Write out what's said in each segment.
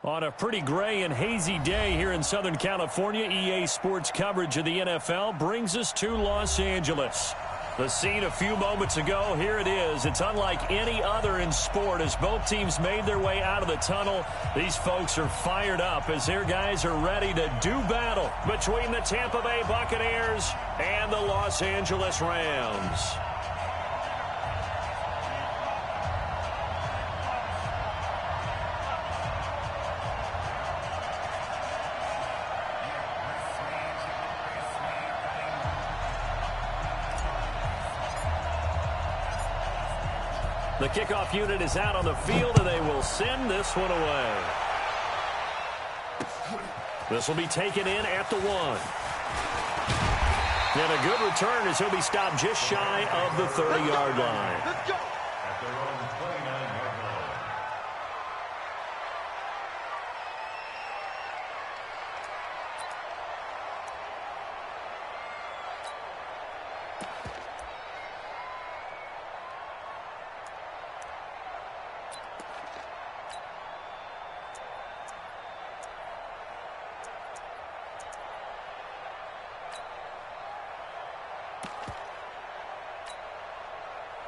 On a pretty gray and hazy day here in Southern California, EA Sports coverage of the NFL brings us to Los Angeles. The scene a few moments ago, here it is. It's unlike any other in sport as both teams made their way out of the tunnel. These folks are fired up as their guys are ready to do battle between the Tampa Bay Buccaneers and the Los Angeles Rams. The kickoff unit is out on the field, and they will send this one away. This will be taken in at the 1. And a good return as he'll be stopped just shy of the 30-yard line. Let's go.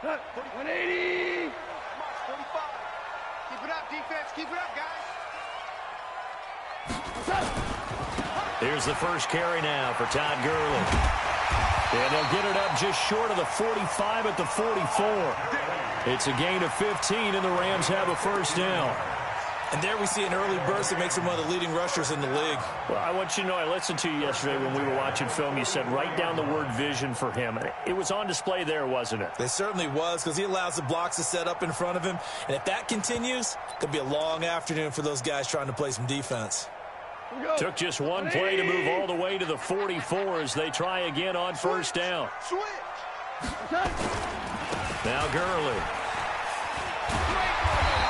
At 180. 45. Keep it up, defense. Keep it up, guys. Here's the first carry now for Todd Gurley. And they'll get it up just short of the 45 at the 44. It's a gain of 15, and the Rams have a first down. And there we see an early burst that makes him one of the leading rushers in the league. Well, I want you to know, I listened to you yesterday when we were watching film. You said write down the word vision for him. It was on display there, wasn't it? It certainly was, because he allows the blocks to set up in front of him. And if that continues, it could be a long afternoon for those guys trying to play some defense. Took just one play to move all the way to the 44 as they try again on first down. Now Gurley.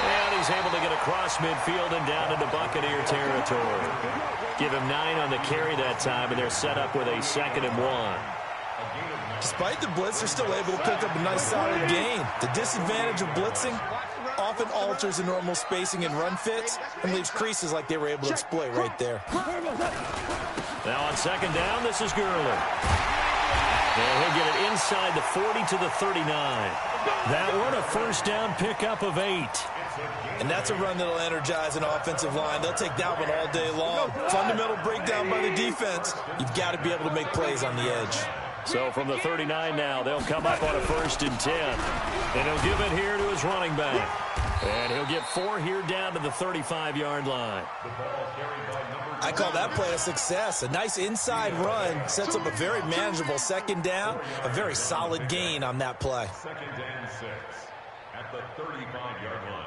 And he's able to get across midfield and down into Buccaneer territory. Give him 9 on the carry that time, and they're set up with a 2nd and 1. Despite the blitz, they're still able to pick up a nice solid gain. The disadvantage of blitzing often alters the normal spacing and run fits and leaves creases like they were able to exploit right there. Now on 2nd down, this is Gurley. And he'll get it inside the 40 to the 39. That one, a first down pickup of 8. And that's a run that'll energize an offensive line. They'll take that one all day long. Fundamental breakdown by the defense. You've got to be able to make plays on the edge. So from the 39 now, they'll come up on a 1st and 10. And he'll give it here to his running back. And he'll get 4 here down to the 35-yard line. I call that play a success. A nice inside run sets up a very manageable 2nd down. A very solid gain on that play. 2nd and 6 at the 35-yard line.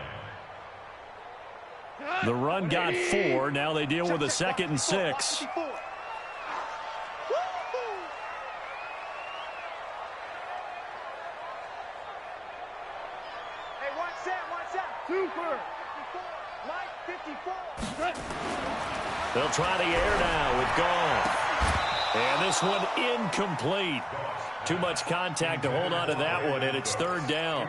The run got 4. Now they deal with a 2nd and 6. Hey, one set. Super. 54. Mike, 54. They'll try the air now with Goff. And this one incomplete. Too much contact to hold on to that one, and it's 3rd down.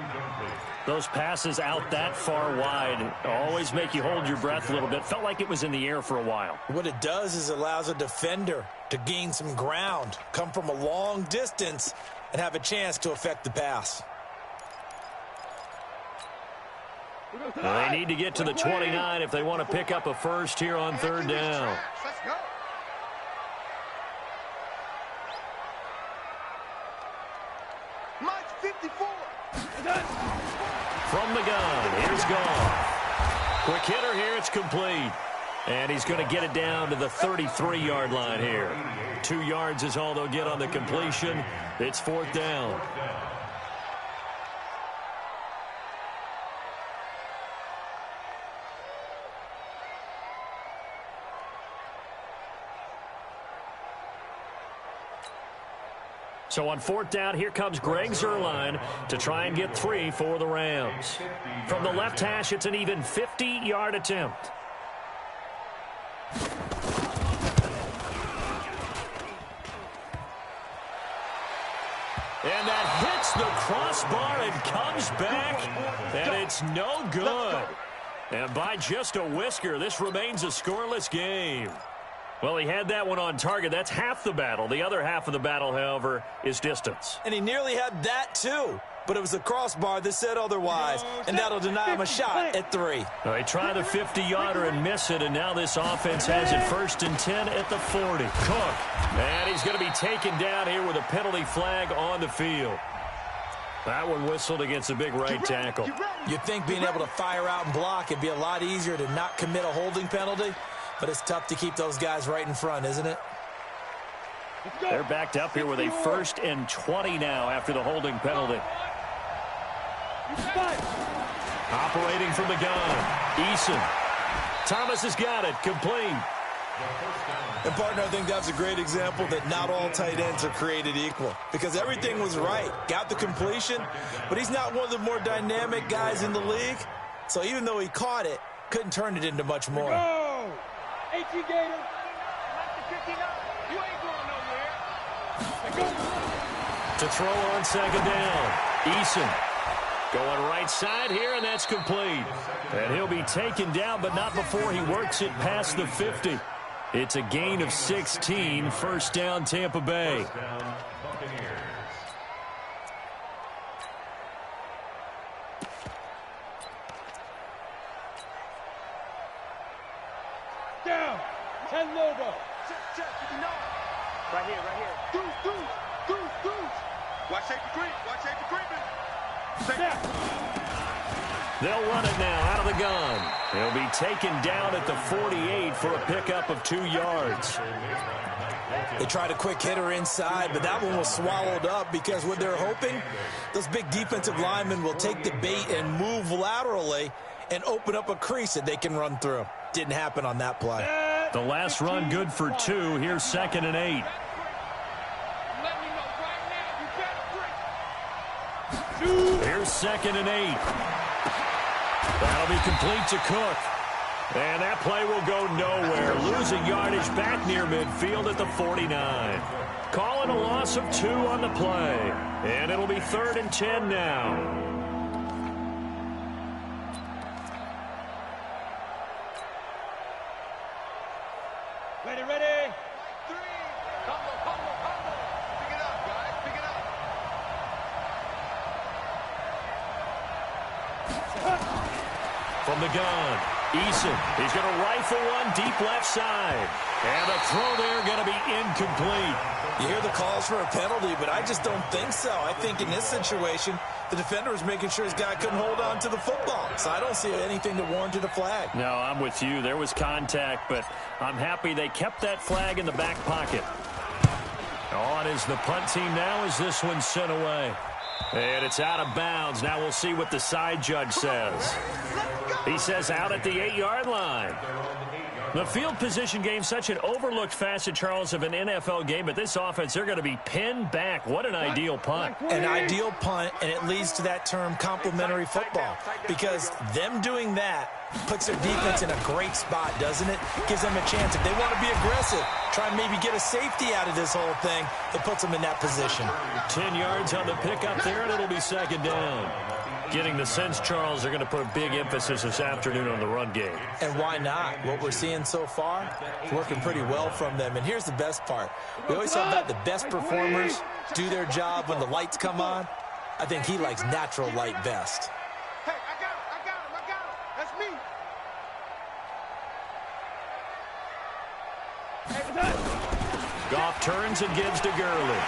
Those passes out that far wide always make you hold your breath a little bit. Felt like it was in the air for a while. What it does is allows a defender to gain some ground, come from a long distance, and have a chance to affect the pass. Well, they need to get to the 29 if they want to pick up a first here on 3rd down. Let's go. Mike, 54. From the gun, here's Goff. Quick hitter here, it's complete. And he's going to get it down to the 33-yard line here. 2 yards is all they'll get on the completion. It's 4th down. So on 4th down, here comes Greg Zuerlein to try and get 3 for the Rams. From the left hash, it's an even 50-yard attempt. And that hits the crossbar and comes back, and it's no good. And by just a whisker, this remains a scoreless game. Well, he had that one on target. That's half the battle. The other half of the battle, however, is distance. And he nearly had that, too. But it was the crossbar that said otherwise, and that'll deny him a shot at 3. They try the 50-yarder and miss it, and now this offense has it 1st and 10 at the 40. Cook, and he's going to be taken down here with a penalty flag on the field. That one whistled against a big right tackle. You'd think being able to fire out and block it'd be a lot easier to not commit a holding penalty, but it's tough to keep those guys right in front, isn't it? They're backed up here with a 1st and 20 now after the holding penalty. Operating from the gun, Eason. Thomas has got it, complete. And, partner, I think that's a great example that not all tight ends are created equal because everything was right. Got the completion, but he's not one of the more dynamic guys in the league. So even though he caught it, couldn't turn it into much more. Go! 18 Gator. You ain't going nowhere. To throw on 2nd down, Eason. Going right side here, and that's complete. And he'll be taken down, but not before he works it past the 50. It's a gain of 16, 1st down Tampa Bay. Down. 10 Lobo. Check, you know it. Right here. Deuce. Watch safety creep. They'll run it now out of the gun. He'll be taken down at the 48 for a pickup of 2 yards. They tried a quick hitter inside, but that one was swallowed up because what they're hoping, those big defensive linemen will take the bait and move laterally and open up a crease that they can run through. Didn't happen on that play. The last run good for 2. Here's 2nd and 8. Here's 2nd and 8. That'll be complete to Cook. And that play will go nowhere. Losing yardage back near midfield at the 49. Calling a loss of 2 on the play. And it'll be 3rd and 10 now. Ready. 3. Combo. Pick it up, guys. Pick it up. From the gun, Eason. He's going to rifle one deep left side. And the throw there going to be incomplete. You hear the calls for a penalty, but I just don't think so. I think in this situation, the defender was making sure his guy couldn't hold on to the football. So I don't see anything that warranted a flag. No, I'm with you. There was contact, but I'm happy they kept that flag in the back pocket. On is the punt team now as this one's sent away. And it's out of bounds. Now we'll see what the side judge says. He says out at the 8-yard line. The field position game, such an overlooked facet, Charles, of an NFL game. But this offense, they're going to be pinned back. What an ideal punt. An ideal punt, and it leads to that term complementary football. Because them doing that puts their defense in a great spot, doesn't it? Gives them a chance. If they want to be aggressive, try and maybe get a safety out of this whole thing, it puts them in that position. 10 yards on the pickup there, and it'll be 2nd down. Getting the sense, Charles, they're going to put a big emphasis this afternoon on the run game. And why not? What we're seeing so far, working pretty well from them. And here's the best part. We always talk about the best performers do their job when the lights come on. I think he likes natural light best. Hey, I got him. That's me. Goff turns and gives to Gurley.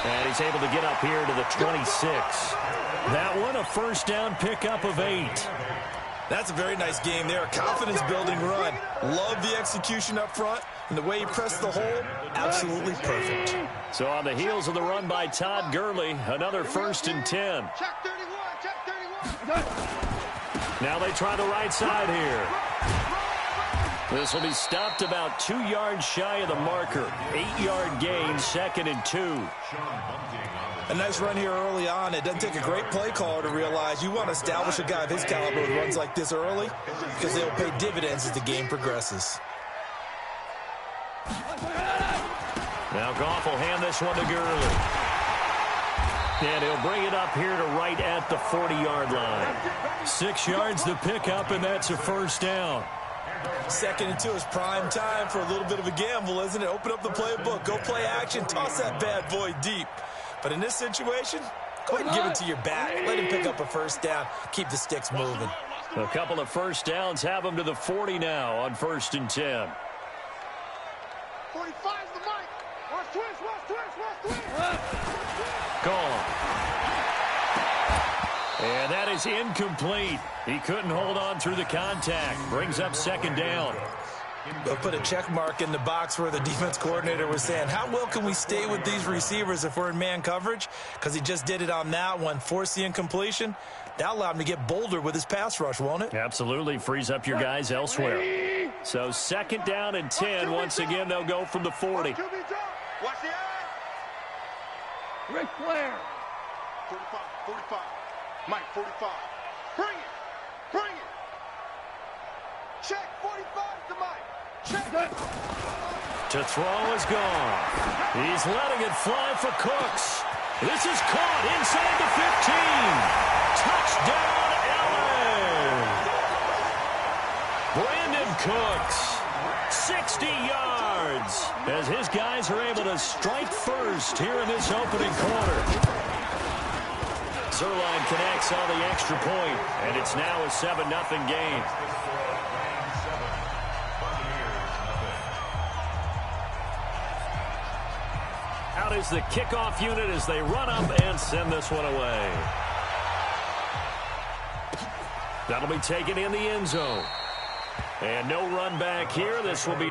And he's able to get up here to the 26. That one, a 1st down pickup of 8. That's a very nice game there. A confidence-building run. Love the execution up front. And the way he pressed the hole, absolutely perfect. So on the heels of the run by Todd Gurley, another 1st and 10. Check 31. Now they try the right side here. This will be stopped about 2 yards shy of the marker. 8-yard gain, 2nd and 2. A nice run here early on. It doesn't take a great play caller to realize you want to establish a guy of his caliber who runs like this early because they'll pay dividends as the game progresses. Now Goff will hand this one to Gurley. And he'll bring it up here to right at the 40-yard line. 6 yards to pick up, and that's a first down. 2nd and 2 is prime time for a little bit of a gamble, isn't it? Open up the playbook, go play action, toss that bad boy deep. But in this situation, go ahead and give it to your back. Let him pick up a first down. Keep the sticks moving. A couple of first downs have him to the 40 now on 1st and 10. 45's the mic. Watch twist. Gone. And that is incomplete. He couldn't hold on through the contact. Brings up 2nd down. They'll put a check mark in the box where the defense coordinator was saying, how well can we stay with these receivers if we're in man coverage? Because he just did it on that one, forced the incompletion. That allowed him to get bolder with his pass rush, won't it? Absolutely. Frees up your guys elsewhere. So 2nd down and 10. Once again, they'll go from the 40. Watch the eye. Ric Flair. 45. Mike, 45. Bring it. Check, 45 to Mike. Check. To throw is gone. He's letting it fly for Cooks. This is caught inside the 15. Touchdown, LA. Brandon Cooks, 60 yards, as his guys are able to strike first here in this opening quarter. Zuerlein connects on the extra point, and it's now a 7-0 game. Out is the kickoff unit as they run up and send this one away. That'll be taken in the end zone. And no run back here. This will be...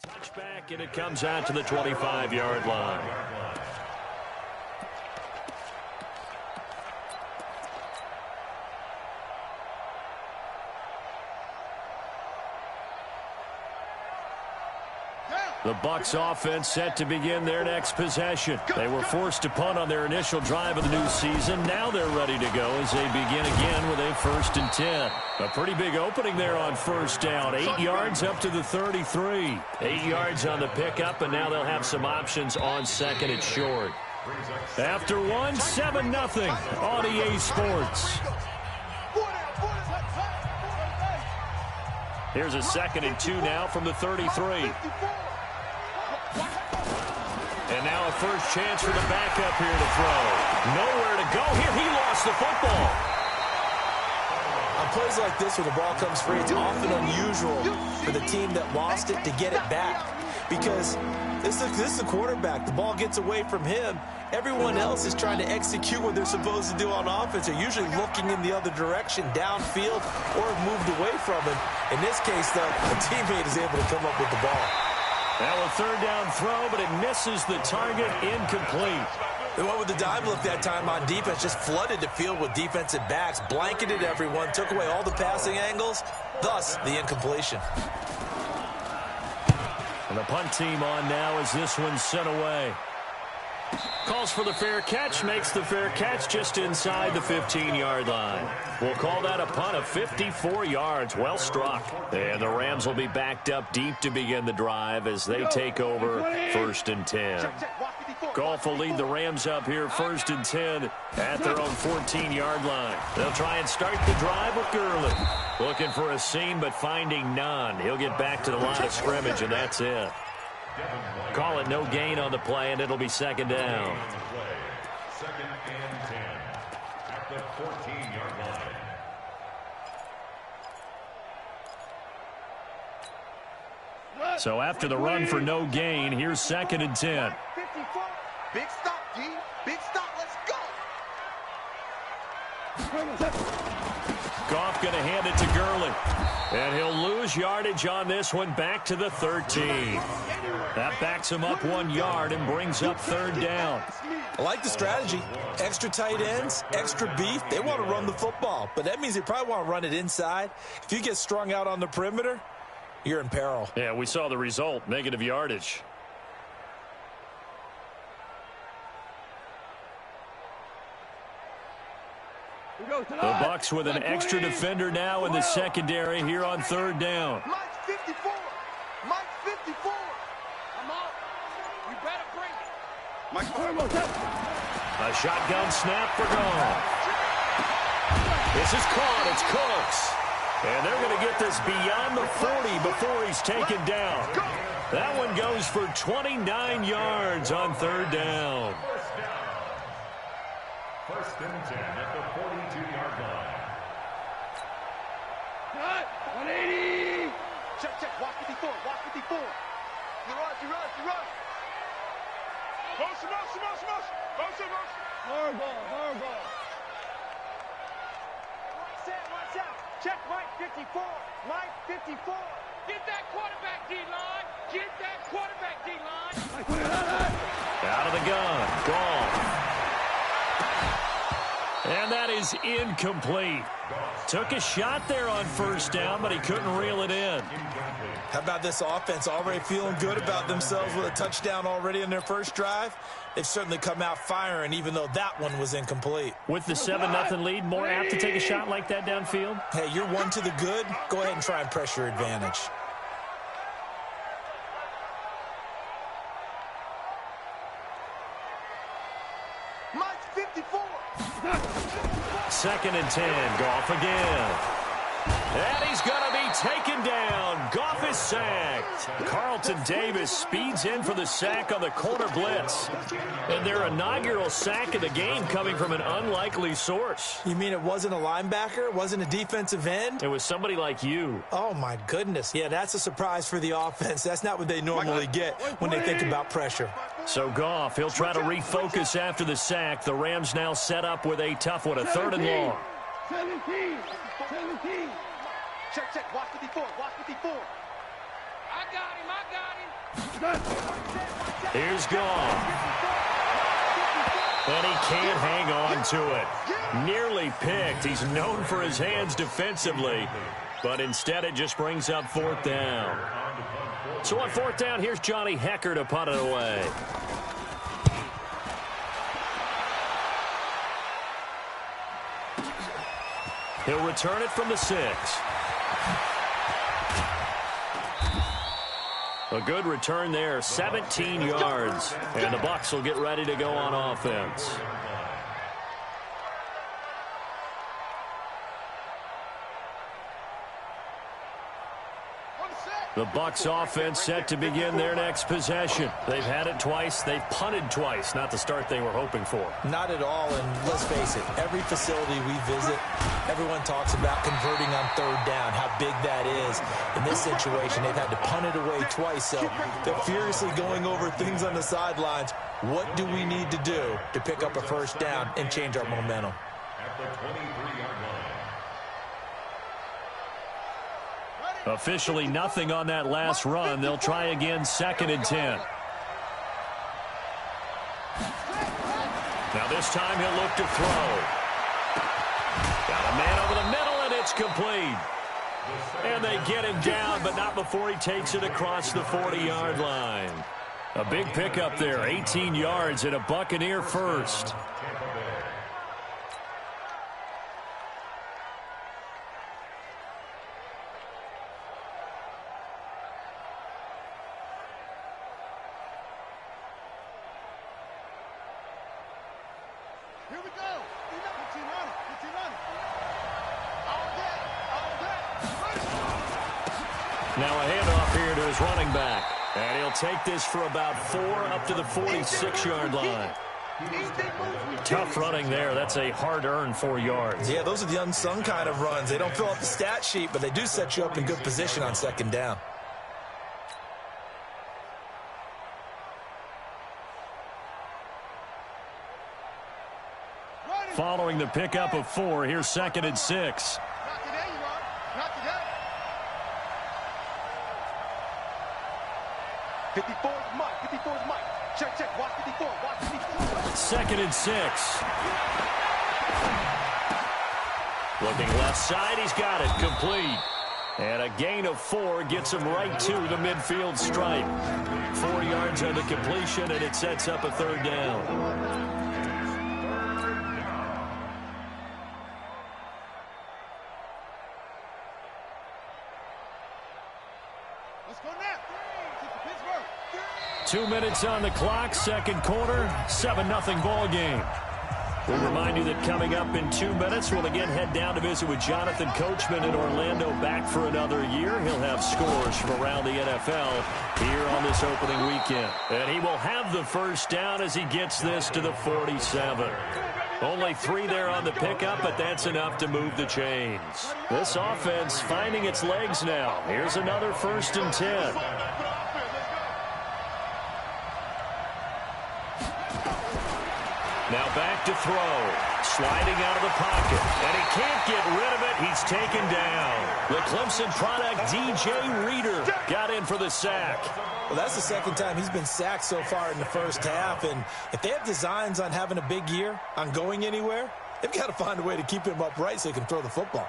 Touchback, and it comes out to the 25-yard line. The Bucs offense set to begin their next possession. They were forced to punt on their initial drive of the new season. Now they're ready to go as they begin again with a 1st and 10. A pretty big opening there on 1st down. 8 yards up to the 33. 8 yards on the pickup, and now they'll have some options on 2nd and short. After one, 7-0 on EA Sports. Here's a 2nd and 2 now from the 33. And now a first chance for the backup here to throw. Nowhere to go here. He lost the football. On plays like this, when the ball comes free, it's often unusual for the team that lost it to get it back. Because this is the quarterback. The ball gets away from him. Everyone else is trying to execute what they're supposed to do on offense. They're usually looking in the other direction, downfield, or moved away from him. In this case, though, a teammate is able to come up with the ball. Now a 3rd down throw, but it misses the target, incomplete. They went with the dive look that time on defense, just flooded the field with defensive backs, blanketed everyone, took away all the passing angles, thus the incompletion. And the punt team on now as this one's sent away. Calls for the fair catch, makes the fair catch just inside the 15-yard line. We'll call that a punt of 54 yards. Well struck. And the Rams will be backed up deep to begin the drive as they take over 1st and 10. Goff will lead the Rams up here 1st and 10 at their own 14-yard line. They'll try and start the drive with Gurley. Looking for a seam but finding none. He'll get back to the line of scrimmage and that's it. Call it no gain on the play, and it'll be 2nd down. 2nd and 10 at the 14-yard line. So after the run for no gain, here's 2nd and 10. 54. Big stop, D. Big stop. Let's go. Goff going to hand it to Gurley. And he'll lose yardage on this one back to the 13. That backs him up 1 yard and brings up 3rd down. I like the strategy. Extra tight ends, extra beef. They want to run the football, but that means they probably want to run it inside. If you get strung out on the perimeter, you're in peril. Yeah, we saw the result, negative yardage. The Bucs with an extra defender now in the secondary here on 3rd down. Mike's 54. Mike's 54. I'm out. You better bring it. Mike's A shotgun snap for Goff. This is caught. It's Cooks. And they're going to get this beyond the 40 before he's taken down. That one goes for 29 yards on 3rd down. 1st and 10 at the 42-yard line. Cut. 180. Check, check. Watch 54. Watch 54. You rush. Motion. Horrible. Watch out. Check Mike 54. Mike 54. Get that quarterback, D-line. Get that quarterback, D-line. Out of the gun. Goff. And that is incomplete. Took a shot there on 1st down, but he couldn't reel it in. How about this offense already feeling good about themselves with a touchdown already in their first drive? They've certainly come out firing, even though that one was incomplete. With the 7-0 lead, more apt to take a shot like that downfield? Hey, you're one to the good. Go ahead and try and press your advantage. Mike's 54. 2nd and 10. Goff again. And he's going to be taken down. Goff is sacked. Carlton Davis speeds in for the sack on the corner blitz. And their inaugural sack of the game coming from an unlikely source. You mean it wasn't a linebacker? It wasn't a defensive end? It was somebody like you. Oh, my goodness. Yeah, that's a surprise for the offense. That's not what they normally get when they think about pressure. So Goff, he'll try to refocus after the sack. The Rams now set up with a tough one, a 3rd and long. 17. Check. Watch 54. I got him. Here's Goff. And he can't hang on to it. Nearly picked. He's known for his hands defensively. But instead it just brings up 4th down. So on 4th down, here's Johnny Hekker to punt it away. He'll return it from the 6. A good return there, 17 yards. And the Bucs will get ready to go on offense. The Bucs offense set to begin their next possession. They've had it twice. They've punted twice. Not the start they were hoping for. Not at all, and let's face it, every facility we visit, everyone talks about converting on 3rd down, how big that is. In this situation, they've had to punt it away twice, so they're furiously going over things on the sidelines. What do we need to do to pick up a 1st down and change our momentum? At the 23-yard line. Officially nothing on that last run. They'll try again 2nd and 10. Now this time he'll look to throw. Got a man over the middle, and it's complete. And they get him down, but not before he takes it across the 40-yard line. A big pickup there, 18 yards and a Buccaneer first. Here we go. 15 Now a handoff here to his running back. And he'll take this for about 4 up to the 46-yard line. Tough running there. That's a hard-earned 4 yards. Yeah, those are the unsung kind of runs. They don't fill up the stat sheet, but they do set you up in good position on second down. Following the pickup of 4, here's 2nd and 6. 54 is Mike. 54 is Mike. Check, check. Watch 54. Watch 54. 2nd and 6. Looking left side. He's got it. Complete. And a gain of 4 gets him right to the midfield stripe. 4 yards on the completion, and it sets up a 3rd down. Let's go now. 2 minutes on the clock, second quarter, 7-0 ball game. We remind you that coming up in 2 minutes, we'll again head down to visit with Jonathan Coachman in Orlando, back for another year. He'll have scores from around the NFL here on this opening weekend. And he will have the first down as he gets this to the 47. Only 3 there on the pickup, but that's enough to move the chains. This offense finding its legs now. Here's another 1st and 10. Now back to throw. Sliding out of the pocket. And he can't get rid of it. He's taken down. The Clemson product, DJ Reader, got in for the sack. Well, that's the 2nd time he's been sacked so far in the first half. And if they have designs on having a big year, on going anywhere, they've got to find a way to keep him upright so he can throw the football.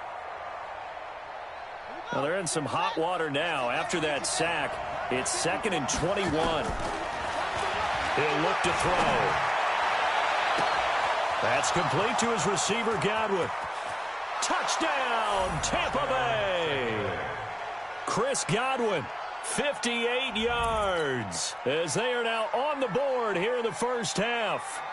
Well, they're in some hot water now. After that sack, it's 2nd and 21. He'll look to throw. That's complete to his receiver, Godwin. Touchdown, Tampa Bay. Chris Godwin, 58 yards, as they are now on the board here in the first half.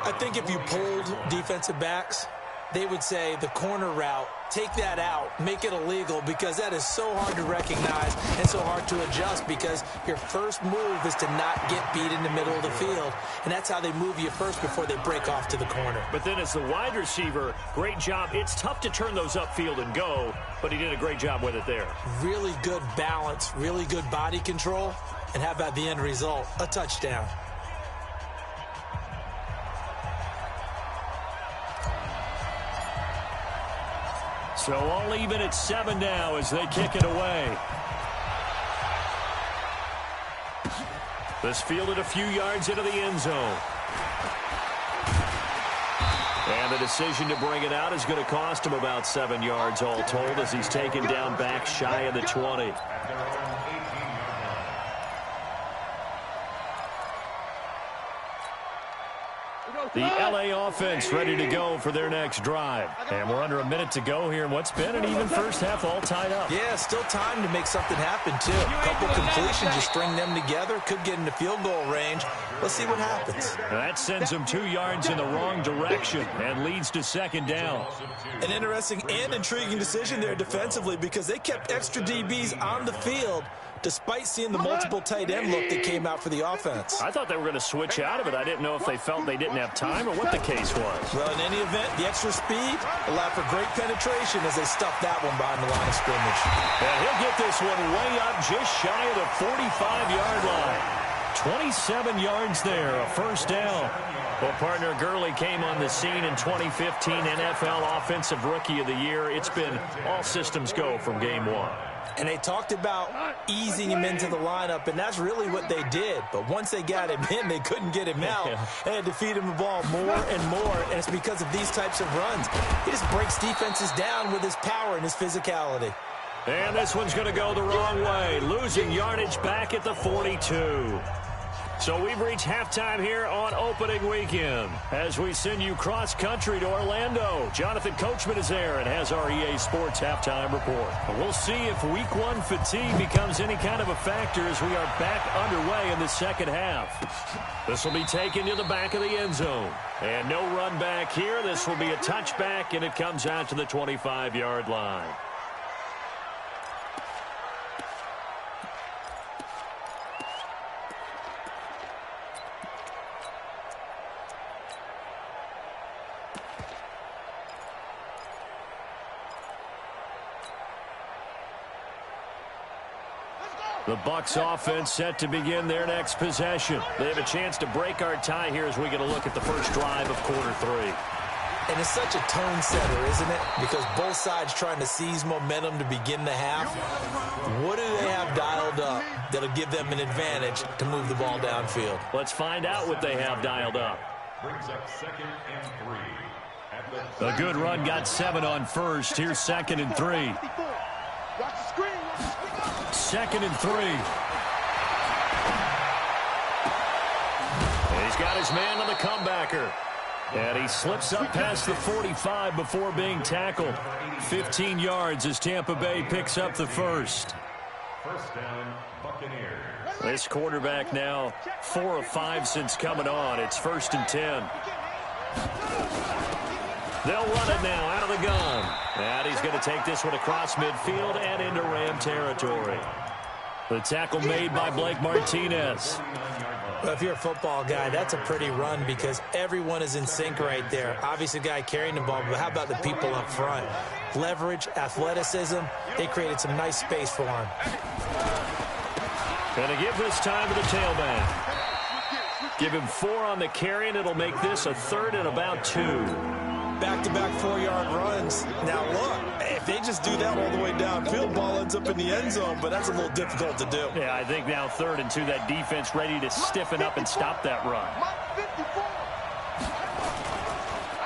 I think if you polled defensive backs, they would say the corner route, take that out, make it illegal, because that is so hard to recognize and so hard to adjust, because your first move is to not get beat in the middle of the field, and that's how they move you first before they break off to the corner. But then as the wide receiver, great job. It's tough to turn those upfield and go, but he did a great job with it there. Really good balance, really good body control, and how about the end result? A touchdown. So all even at 7 now as they kick it away. This fielded a few yards into the end zone. And the decision to bring it out is going to cost him about 7 yards all told, as he's taken down back shy of the 20. The LA offense ready to go for their next drive. And we're under a minute to go here in what's been an even first half, all tied up. Yeah, still time to make something happen, too. A couple completions, you string them together, could get into field goal range. Let's see what happens. Now that sends them 2 yards in the wrong direction and leads to 2nd down. An interesting and intriguing decision there defensively, because they kept extra DBs on the field despite seeing the multiple tight end look that came out for the offense. I thought they were going to switch out of it. I didn't know if they felt they didn't have time or what the case was. Well, in any event, the extra speed allowed for great penetration as they stuffed that one behind the line of scrimmage. And he'll get this one way up just shy of the 45-yard line. 27 yards there, a first down. Well, partner, Gurley came on the scene in 2015, NFL Offensive Rookie of the Year. It's been all systems go from game one. And they talked about easing him into the lineup, and that's really what they did. But once they got him in, they couldn't get him out. They had to feed him the ball more and more, and it's because of these types of runs. He just breaks defenses down with his power and his physicality. And this one's going to go the wrong way, losing yardage back at the 42. So we've reached halftime here on opening weekend as we send you cross-country to Orlando. Jonathan Coachman is there and has our EA Sports halftime report. But we'll see if Week 1 fatigue becomes any kind of a factor as we are back underway in the second half. This will be taken to the back of the end zone. And no run back here. This will be a touchback, and it comes out to the 25-yard line. The Bucs offense set to begin their next possession. They have a chance to break our tie here as we get a look at the first drive of quarter 3. And it's such a tone setter, isn't it? Because both sides trying to seize momentum to begin the half. What do they have dialed up that'll give them an advantage to move the ball downfield? Let's find out what they have dialed up. Brings up 2nd and 3. A good run got 7 on first. Here's 2nd and 3. 2nd and 3. He's got his man on the comebacker. And he slips up past the 45 before being tackled. 15 yards as Tampa Bay picks up the first. First down, Buccaneers. This quarterback now 4 of 5 since coming on. It's 1st and 10. They'll run it now out of the gun. And he's going to take this one across midfield and into Ram territory. The tackle made by Blake Martinez. Well, if you're a football guy, that's a pretty run because everyone is in sync right there. Obviously, the guy carrying the ball, but how about the people up front? Leverage, athleticism, they created some nice space for him. Going to give this time to the tailback. Give him 4 on the carry, and it'll make this a 3rd and about 2. Back-to-back 4-yard runs. Now, look, if they just do that all the way downfield, ball ends up in the end zone, but that's a little difficult to do. Yeah, I think now 3rd and 2, that defense ready to stiffen up and stop that run.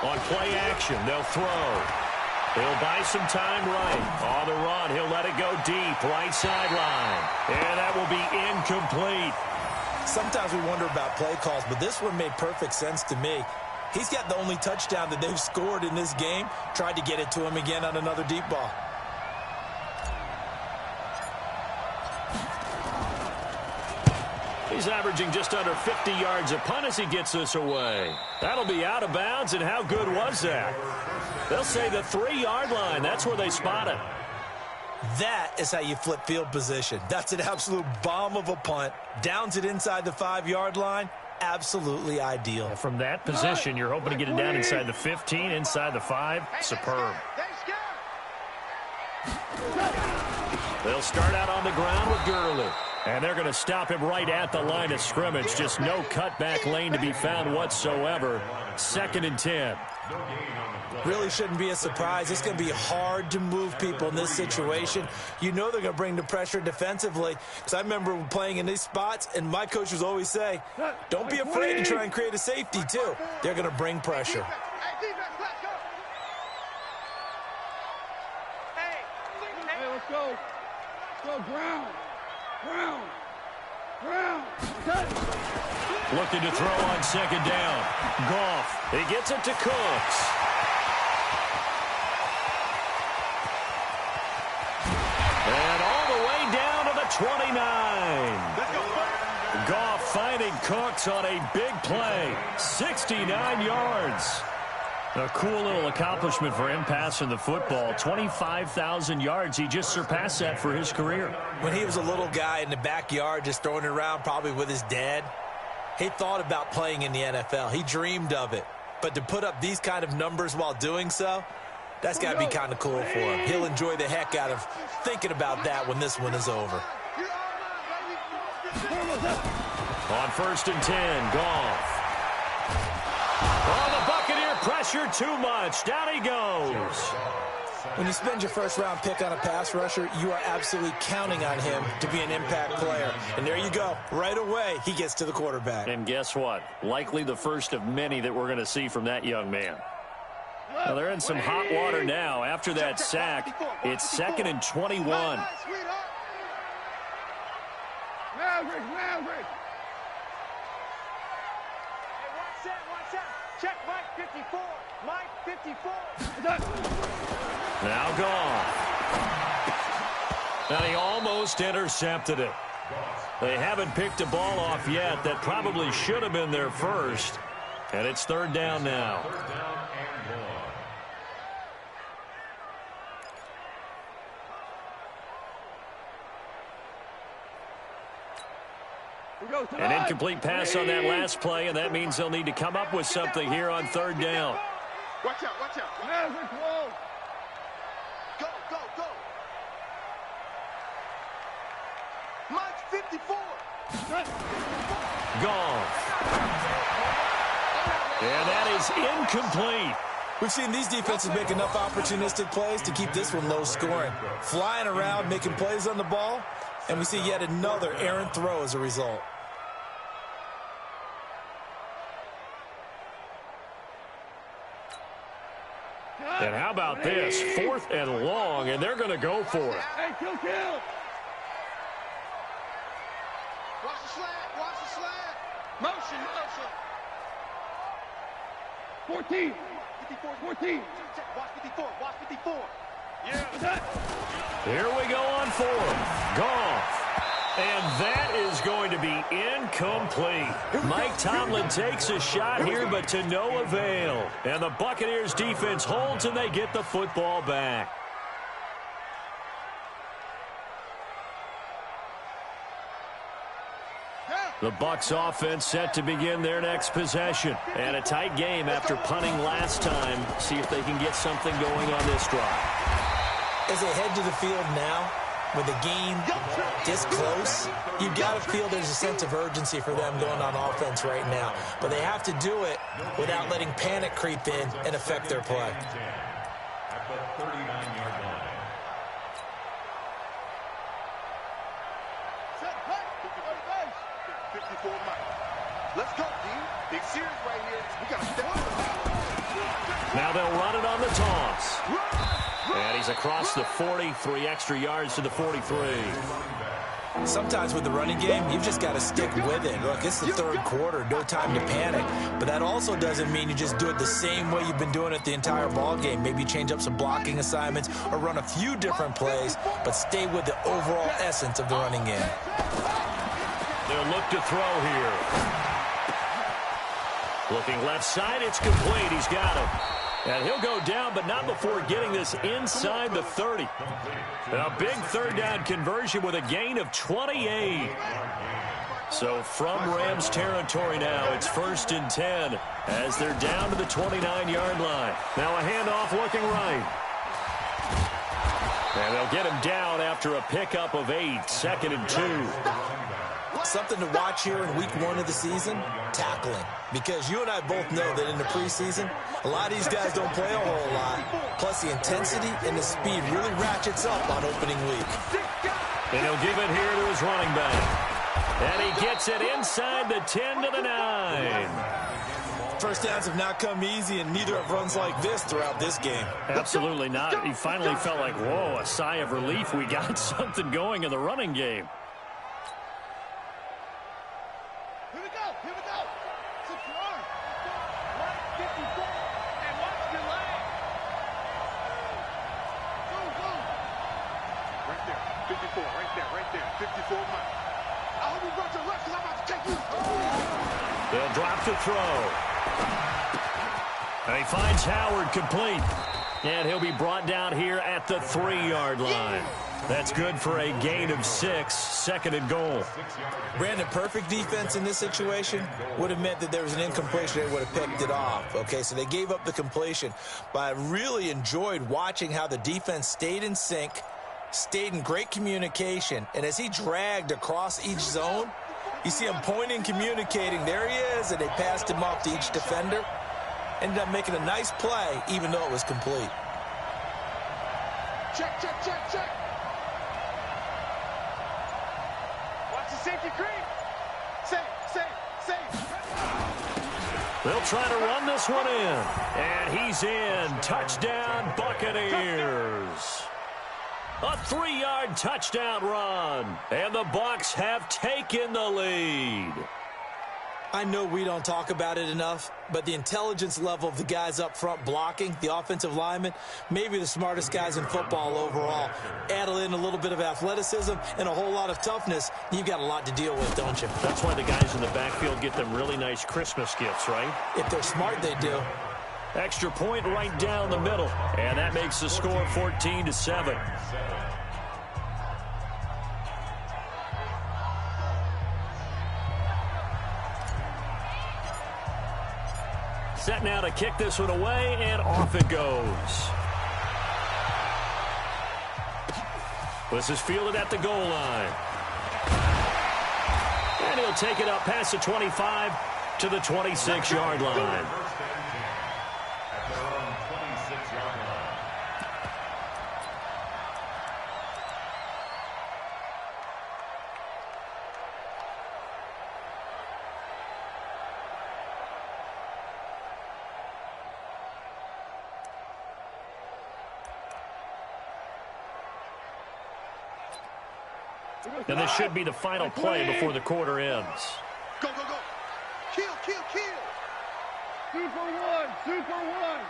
On play action, they'll throw. He'll buy some time right. On the run, he'll let it go deep, right sideline. And that will be incomplete. Sometimes we wonder about play calls, but this one made perfect sense to me. He's got the only touchdown that they've scored in this game. Tried to get it to him again on another deep ball. He's averaging just under 50 yards a punt as he gets this away. That'll be out of bounds, and how good was that? They'll say the 3-yard line. That's where they spot it. That is how you flip field position. That's an absolute bomb of a punt. Downs it inside the 5-yard line. Absolutely ideal. From that position, you're hoping to get it down inside the 15, inside the 5. Superb. They'll start out on the ground with Gurley. And they're going to stop him right at the line of scrimmage. Just no cutback lane to be found whatsoever. 2nd and 10. Really shouldn't be a surprise. It's going to be hard to move people in this situation. You know they're going to bring the pressure defensively. Because I remember playing in these spots, and my coaches always say, don't be afraid to try and create a safety, too. They're going to bring pressure. Hey, let's go. Let's go, ground. Ground. Ground. Looking to throw on 2nd down. Goff. He gets it to Cooks. And all the way down to the 29. Goff finding Cooks on a big play. 69 yards. A cool little accomplishment for him passing the football. 25,000 yards. He just surpassed that for his career. When he was a little guy in the backyard just throwing it around probably with his dad, he thought about playing in the NFL. He dreamed of it. But to put up these kind of numbers while doing so, that's got to be kind of cool for him. He'll enjoy the heck out of thinking about that when this one is over. On 1st and 10, Goff. Oh, the Buccaneer pressure too much. Down he goes. When you spend your first-round pick on a pass rusher, you are absolutely counting on him to be an impact player. And there you go. Right away, he gets to the quarterback. And guess what? Likely the first of many that we're going to see from that young man. Well, they're in some hot water now. After that sack, it's 2nd and 21. Maverick. Watch out. Check Mike 54. Mike 54. Now gone. And he almost intercepted it. They haven't picked a ball off yet. That probably should have been their first. And it's 3rd down now. An incomplete pass on that last play, and that means they'll need to come up with something here on 3rd down. Watch out. Maverick, whoa. Go. Mike 54. Gone. And that is incomplete. We've seen these defenses make enough opportunistic plays to keep this one low scoring. Flying around, making plays on the ball, and we see yet another errant throw as a result. And how about this? 4th and long, and they're going to go for it. Hey, kill. Watch the slant. Motion. 14. 14. Watch 54. Yeah. Here we go on 4th. Gone. And that is going to be incomplete. Mike Tomlin takes a shot here, but to no avail. And the Buccaneers defense holds, and they get the football back. The Bucs offense set to begin their next possession. And a tight game after punting last time. See if they can get something going on this drive. As they head to the field now, with the game this close, you've got to feel there's a sense of urgency for them going on offense right now. But they have to do it without letting panic creep in and affect their play. At the 39-yard line. Set play. 54 Mike. Let's go, D. Big series right here. We got to step up. Now they'll run it on the toss. And he's across the 40, 3 extra yards to the 43. Sometimes with the running game, you've just got to stick with it. Look, it's the 3rd quarter, no time to panic. But that also doesn't mean you just do it the same way you've been doing it the entire ball game. Maybe change up some blocking assignments or run a few different plays, but stay with the overall essence of the running game. They'll look to throw here. Looking left side, it's complete. He's got him. And he'll go down, but not before getting this inside the 30. A big 3rd down conversion with a gain of 28. So from Rams territory now, it's 1st and 10 as they're down to the 29-yard line. Now a handoff looking right. And they'll get him down after a pickup of 8, 2nd and 2. Something to watch here in week 1 of the season, tackling. Because you and I both know that in the preseason, a lot of these guys don't play a whole lot. Plus the intensity and the speed really ratchets up on opening week. And he'll give it here to his running back. And he gets it inside the 10 to the 9. First downs have not come easy, and neither have runs like this throughout this game. Absolutely not. He finally felt like, whoa, a sigh of relief. We got something going in the running game. Here we go. Secure. 54. And watch your leg. Go. Right there. 54. Right there. 54 Mike. I hope you brought your left because I'm about to take you. They'll drop to throw. And he finds Howard complete. And he'll be brought down here at the 3-yard line. That's good for a gain of 6, 2nd and goal. Brandon, perfect defense in this situation would have meant that there was an incompletion. They would have picked it off. Okay, so they gave up the completion. But I really enjoyed watching how the defense stayed in sync, stayed in great communication. And as he dragged across each zone, you see him pointing, communicating. There he is, and they passed him off to each defender. Ended up making a nice play, even though it was complete. Check, check, check, check. Watch the safety creep. Safe. They'll try to run this one in. And he's in. Touchdown, Buccaneers. A 3-yard touchdown run. And the Bucs have taken the lead. I know we don't talk about it enough, but the intelligence level of the guys up front blocking, the offensive linemen, maybe the smartest guys in football overall. Add in a little bit of athleticism and a whole lot of toughness, you've got a lot to deal with, don't you? That's why the guys in the backfield get them really nice Christmas gifts, right? If they're smart, they do. Extra point right down the middle. And that makes the score 14-7. Set now to kick this one away, and off it goes. This is fielded at the goal line. And he'll take it up past the 25 to the 26-yard line. And this should be the final play before the quarter ends. Go. Kill. Super one.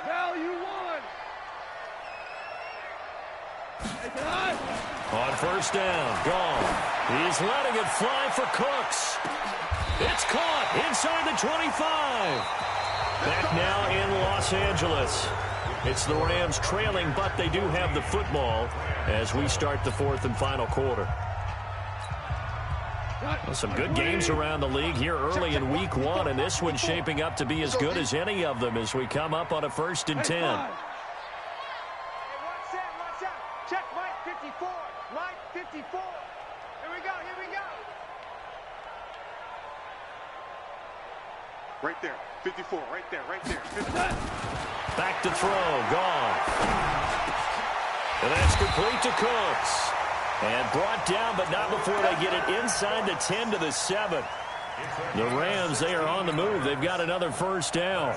Value one. On first down, gone. He's letting it fly for Cooks. It's caught inside the 25. Back now in Los Angeles. It's the Rams trailing, but they do have the football as we start the fourth and final quarter. Well, some good games around the league here early in week one, and this one's shaping up to be as good as any of them as we come up on a 1st and 10. Hey, watch out. Check Mike 54. Mike 54. Here we go. Right there. 54. Right there. 50. Back to throw. Gone. And that's complete to Cooks. And brought down, but not before they get it inside the 10 to the 7. The Rams, they are on the move. They've got another first down.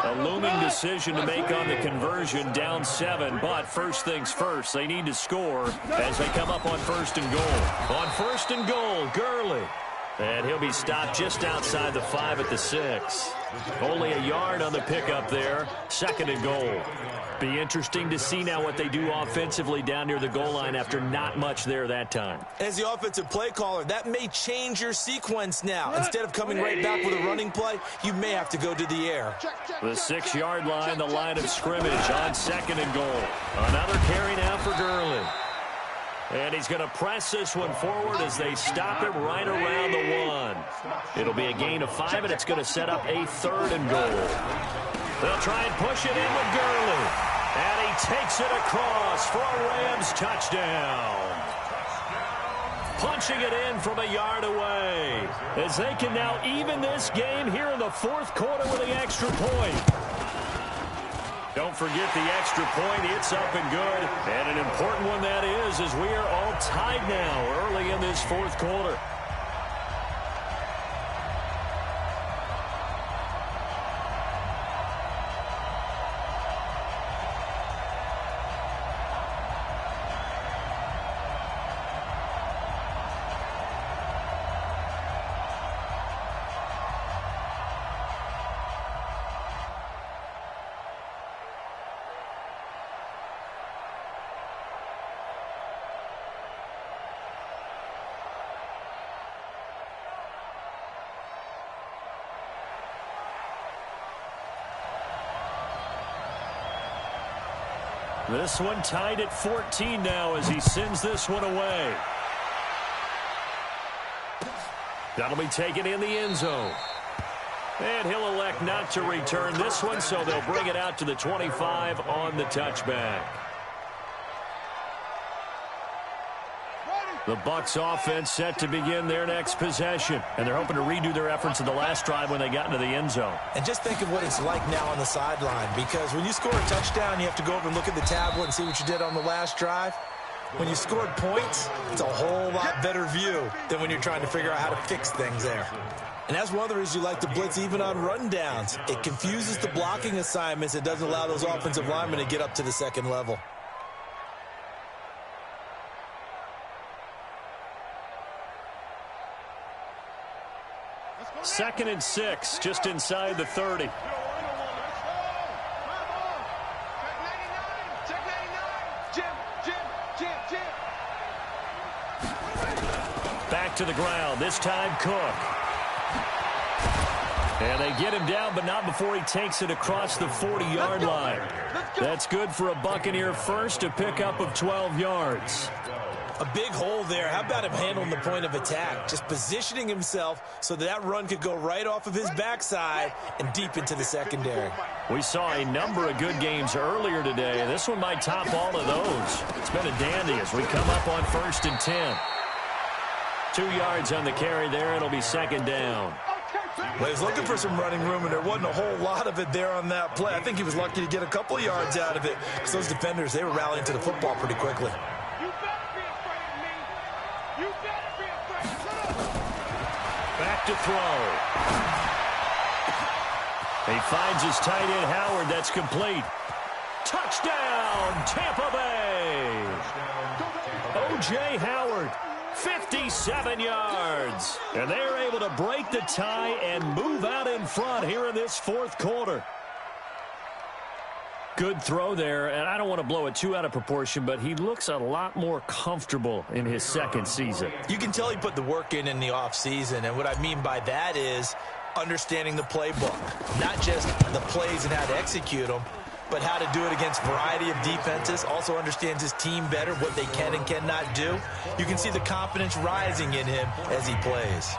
A looming decision to make on the conversion, down 7. But first things first, they need to score as they come up on 1st and goal. On 1st and goal, Gurley. And he'll be stopped just outside the 5 at the 6. Only a yard on the pickup there. 2nd and goal. Be interesting to see now what they do offensively down near the goal line after not much there that time. As the offensive play caller, that may change your sequence now. Instead of coming right back with a running play, you may have to go to the air. The 6-yard line, the line of scrimmage on 2nd and goal. Another carry now for Gurley. And he's going to press this one forward as they stop him right around the 1. It'll be a gain of 5, and it's going to set up a 3rd and goal. They'll try and push it in with Gurley. And he takes it across for a Rams touchdown. Punching it in from a yard away. As they can now even this game here in the 4th quarter with the extra point. Don't forget the extra point. It's up and good. And an important one that is, as we are all tied now early in this 4th quarter. This one tied at 14 now as he sends this one away. That'll be taken in the end zone. And he'll elect not to return this one, so they'll bring it out to the 25 on the touchback. The Bucs offense set to begin their next possession, and they're hoping to redo their efforts in the last drive when they got into the end zone. And just think of what it's like now on the sideline, because when you score a touchdown, you have to go over and look at the tablet and see what you did on the last drive. When you scored points, it's a whole lot better view than when you're trying to figure out how to fix things there. And that's one of the reasons you like to blitz even on rundowns. It confuses the blocking assignments. It doesn't allow those offensive linemen to get up to the second level. Second and 6, just inside the 30. Back to the ground, this time Cook. And they get him down, but not before he takes it across the 40-yard line. That's good for a Buccaneer first, a pickup of 12 yards. A big hole there. How about him handling the point of attack? Just positioning himself so that run could go right off of his backside and deep into the secondary. We saw a number of good games earlier today. This one might top all of those. It's been a dandy as we come up on 1st and 10. 2 yards on the carry there. It'll be second down. Well, he was looking for some running room, and there wasn't a whole lot of it there on that play. I think he was lucky to get a couple of yards out of it because those defenders, they were rallying to the football pretty quickly. Back to throw. He finds his tight end, Howard. That's complete. Touchdown, Tampa Bay. O.J. Howard, 57 yards. And they're able to break the tie and move out in front here in this fourth quarter. Good throw there, and I don't want to blow it too out of proportion, but he looks a lot more comfortable in his second season. You can tell he put the work in the offseason, and what I mean by that is understanding the playbook. Not just the plays and how to execute them, but how to do it against a variety of defenses. Also understands his team better, what they can and cannot do. You can see the confidence rising in him as he plays.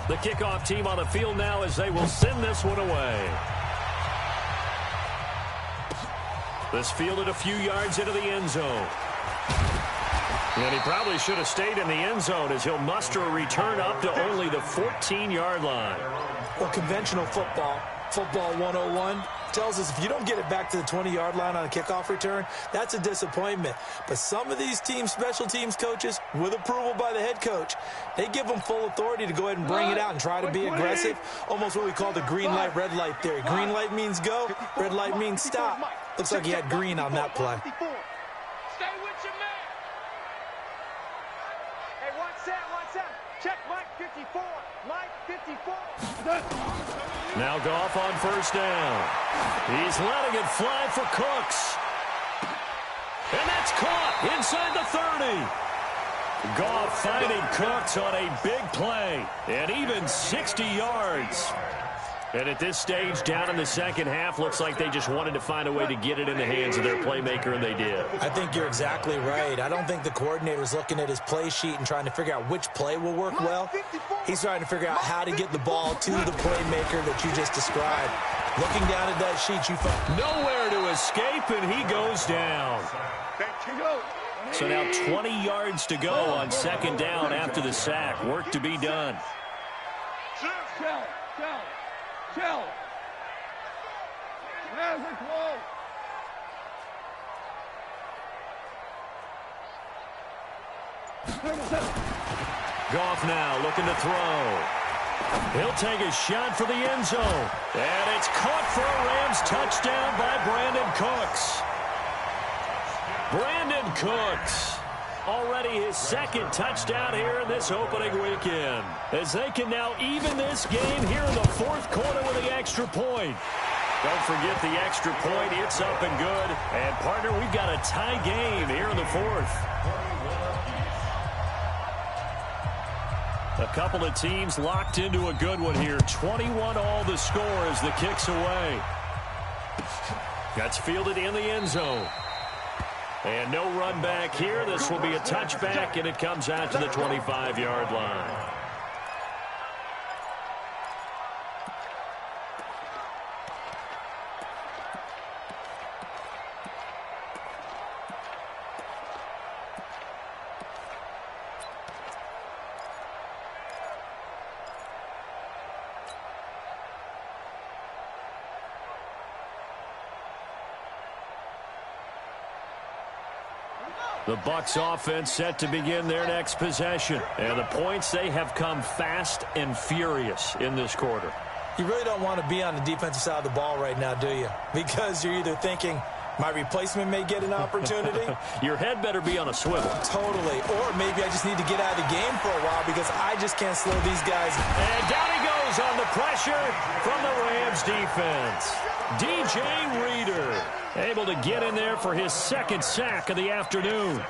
The kickoff team on the field now as they will send this one away. This fielded a few yards into the end zone. And he probably should have stayed in the end zone as he'll muster a return up to only the 14-yard line. Well, conventional football 101, tells us if you don't get it back to the 20-yard line on a kickoff return, that's a disappointment. But some of these teams, special teams coaches, with approval by the head coach, they give them full authority to go ahead and bring it out and try to be aggressive. Almost what we call the green light, red light theory. Green light means go, red light means stop. Looks like he had green on that play. Stay with your man. Hey, 1 set. Check Mike 54. Mike 54. Now Goff on first down. He's letting it fly for Cooks. And that's caught inside the 30. Goff finding Cooks on a big play. And even 60 yards. And at this stage, down in the second half, looks like they just wanted to find a way to get it in the hands of their playmaker, and they did. I think you're exactly right. I don't think the coordinator's looking at his play sheet and trying to figure out which play will work well. He's trying to figure out how to get the ball to the playmaker that you just described. Looking down at that sheet, you find nowhere to escape, and he goes down. So now 20 yards to go on second down after the sack. Work to be done. Chill. Hands are closed. Goff now looking to throw. He'll take a shot for the end zone. And it's caught for a Rams touchdown by Brandon Cooks. Brandon Cooks. Already his second touchdown here in this opening weekend. As they can now even this game here in the fourth quarter with the extra point. Don't forget the extra point. It's up and good. And, partner, we've got a tie game here in the fourth. A couple of teams locked into a good one here. 21 all the score as the kick's away. That's fielded in the end zone. And no run back here. This will be a touchback, and it comes out to the 25-yard line. The Bucs offense set to begin their next possession. And the points, they have come fast and furious in this quarter. You really don't want to be on the defensive side of the ball right now, do you? Because you're either thinking, my replacement may get an opportunity. Your head better be on a swivel. Totally. Or maybe I just need to get out of the game for a while because I just can't slow these guys. And down he goes on the pressure from the Rams defense. DJ Reader able to get in there for his second sack of the afternoon.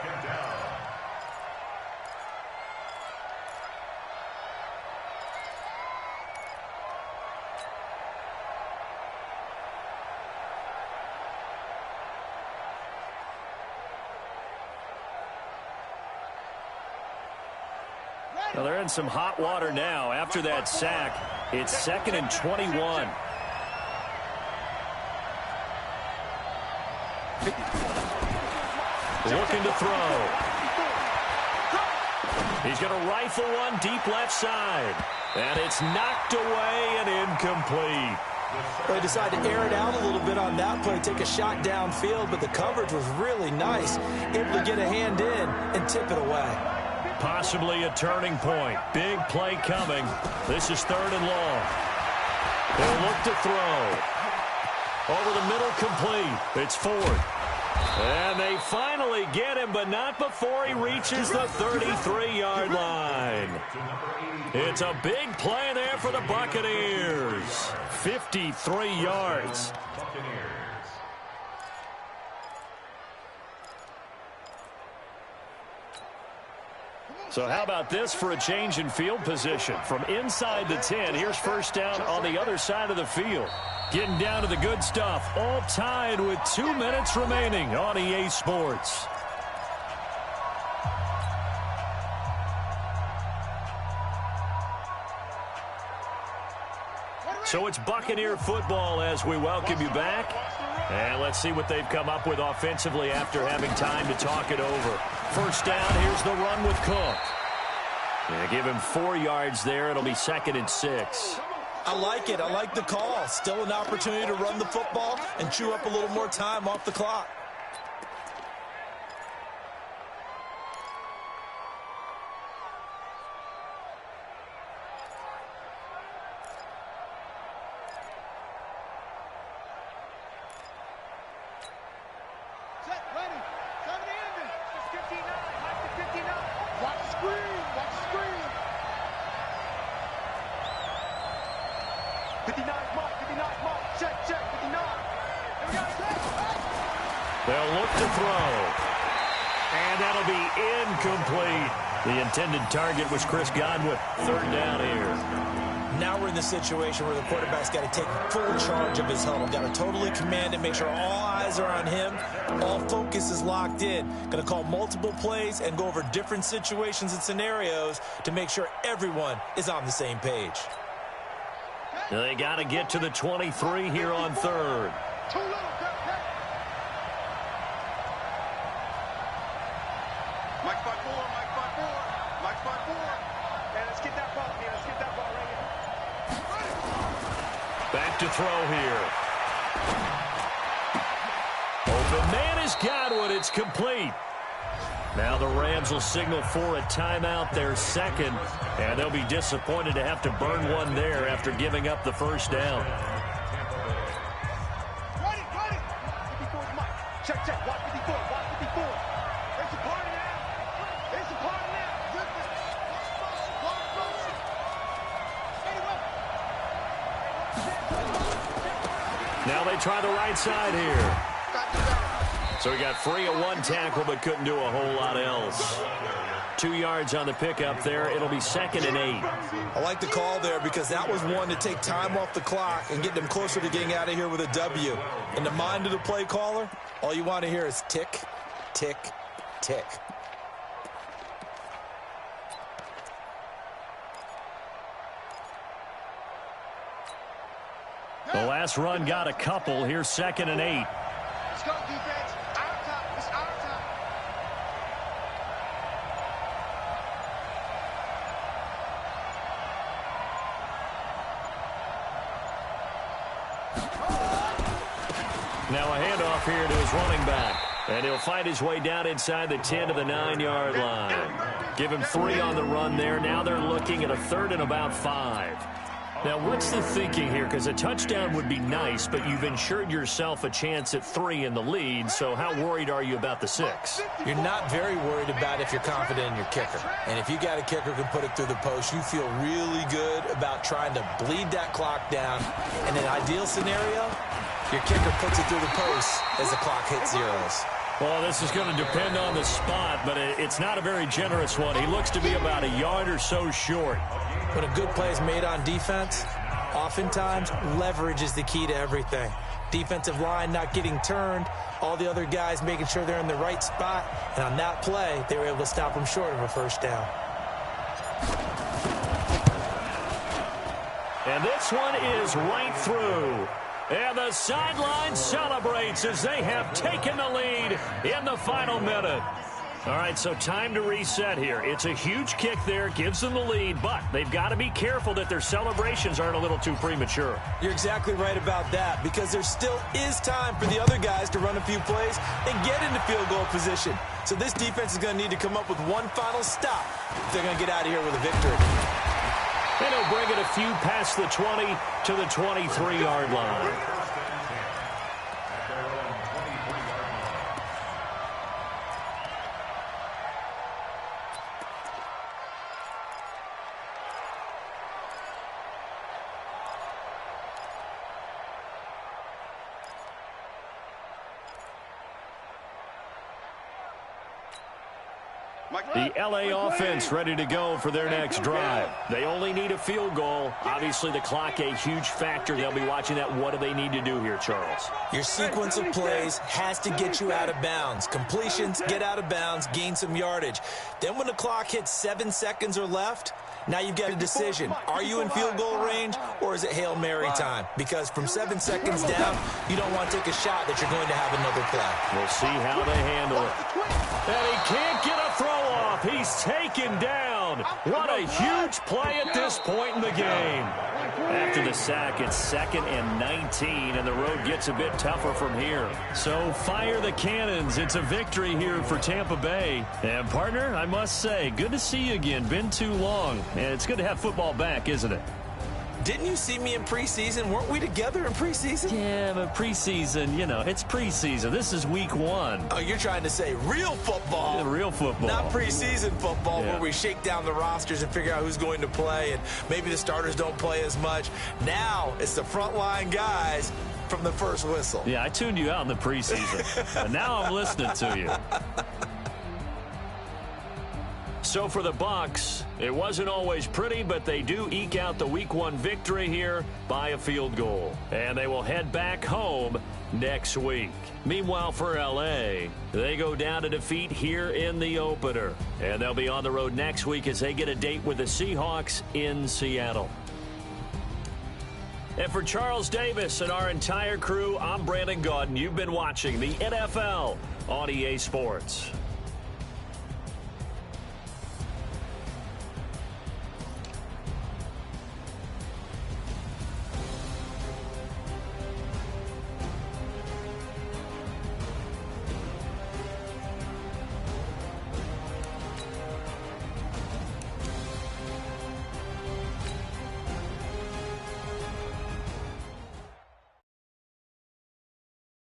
Well, they're in some hot water now. After that sack, it's 2nd and 21. Looking to throw. He's going to rifle one deep left side. And it's knocked away and incomplete. They decided to air it out a little bit on that play, take a shot downfield, but the coverage was really nice. Able to get a hand in and tip it away. Possibly a turning point. Big play coming. This is 3rd and long. They'll look to throw. Over the middle, complete. It's Ford. And they finally get him, but not before he reaches the 33-yard line. It's a big play there for the Buccaneers. 53 yards. So how about this for a change in field position? From inside the 10, here's first down on the other side of the field. Getting down to the good stuff, all tied with 2 minutes remaining on EA Sports. So it's Buccaneer football as we welcome you back. And let's see what they've come up with offensively after having time to talk it over. First down, here's the run with Cook. Yeah, give him 4 yards there. It'll be 2nd and 6. I like it. I like the call. Still an opportunity to run the football and chew up a little more time off the clock. They'll look to throw. And that'll be incomplete. The intended target was Chris Godwin. 3rd down here. Now we're in the situation where the quarterback's got to take full charge of his huddle. Got to totally command it, make sure all eyes are on him. All focus is locked in. Going to call multiple plays and go over different situations and scenarios to make sure everyone is on the same page. They got to get to the 23 here on 3rd. Back to throw here. Open man is Godwin. It's complete. Now the Rams will signal for a timeout, their 2nd, and they'll be disappointed to have to burn one there after giving up the first down. Check, check. Watch 54. Watch 54. There's a party now. There's a party now. Now they try the right side here. So he got free of one tackle but couldn't do a whole lot else. 2 yards on the pickup there. It'll be 2nd and 8. I like the call there because that was one to take time off the clock and get them closer to getting out of here with a W. In the mind of the play caller, all you want to hear is tick, tick, tick. The last run got a couple. Here's 2nd and 8. Let's go, defense. Our time. It's our time. Now a handoff here to his running back. And he'll find his way down inside the 10 to the 9-yard line. Give him 3 on the run there. Now they're looking at a 3rd and about 5. Now, what's the thinking here? Because a touchdown would be nice, but you've ensured yourself a chance at 3 in the lead, so how worried are you about the 6? You're not very worried about if you're confident in your kicker. And if you got a kicker who can put it through the post, you feel really good about trying to bleed that clock down. In an ideal scenario, your kicker puts it through the post as the clock hits zeros. Well, this is going to depend on the spot, but it's not a very generous one. He looks to be about a yard or so short. When a good play is made on defense, oftentimes leverage is the key to everything. Defensive line not getting turned, all the other guys making sure they're in the right spot, and on that play, they were able to stop them short of a first down. And this one is right through. And the sideline celebrates as they have taken the lead in the final minute. All right, so time to reset here. It's a huge kick there, gives them the lead, but they've got to be careful that their celebrations aren't a little too premature. You're exactly right about that, because there still is time for the other guys to run a few plays and get into field goal position. So this defense is going to need to come up with one final stop if they're going to get out of here with a victory. And he'll bring it a few past the 20 to the 23-yard line. The LA offense ready to go for their next drive. They only need a field goal. Obviously, the clock a huge factor. They'll be watching that. What do they need to do here, Charles? Your sequence of plays has to get you out of bounds. Completions, get out of bounds, gain some yardage. Then when the clock hits 7 seconds or left, now you've got a decision. Are you in field goal range, or is it Hail Mary time? Because from 7 seconds down, you don't want to take a shot that you're going to have another play. We'll see how they handle it. And he can't get a throw off. He's taken down. What a huge play at this point in the game. After the sack, it's 2nd and 19, and the road gets a bit tougher from here. So fire the cannons. It's a victory here for Tampa Bay. And, partner, I must say, good to see you again. Been too long. And it's good to have football back, isn't it? Didn't you see me in preseason? Weren't we together in preseason? Yeah, but preseason, you know, it's preseason. This is week 1. Oh, you're trying to say real football. Yeah, real football. Not preseason football, yeah, where we shake down the rosters and figure out who's going to play, and maybe the starters don't play as much. Now it's the frontline guys from the first whistle. Yeah, I tuned you out in the preseason. But now I'm listening to you. So for the Bucs, it wasn't always pretty, but they do eke out the Week 1 victory here by a field goal. And they will head back home next week. Meanwhile, for L.A., they go down to defeat here in the opener. And they'll be on the road next week as they get a date with the Seahawks in Seattle. And for Charles Davis and our entire crew, I'm Brandon Gaudin. You've been watching the NFL on EA Sports.